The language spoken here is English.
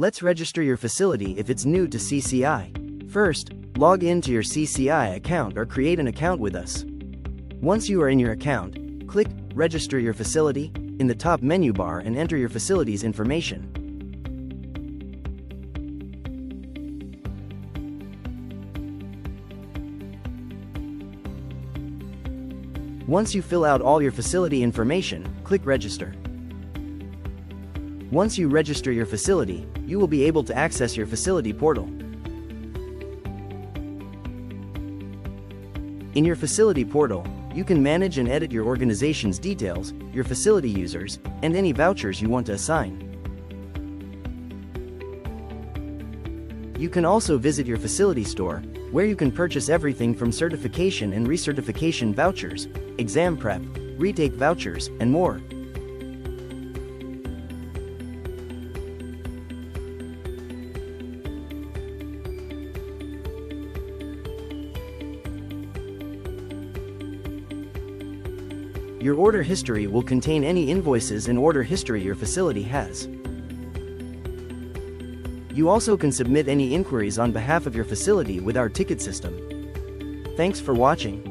Let's register your facility if it's new to CCI. First, log in to your CCI account or create an account with us. Once you are in your account, click Register Your Facility in the top menu bar and enter your facility's information. Once you fill out all your facility information, click Register. Once you register your facility, you will be able to access your facility portal. In your facility portal, you can manage and edit your organization's details, your facility users, and any vouchers you want to assign. You can also visit your facility store, where you can purchase everything from certification and recertification vouchers, exam prep, retake vouchers, and more. Your order history will contain any invoices and order history your facility has. You also can submit any inquiries on behalf of your facility with our ticket system. Thanks for watching.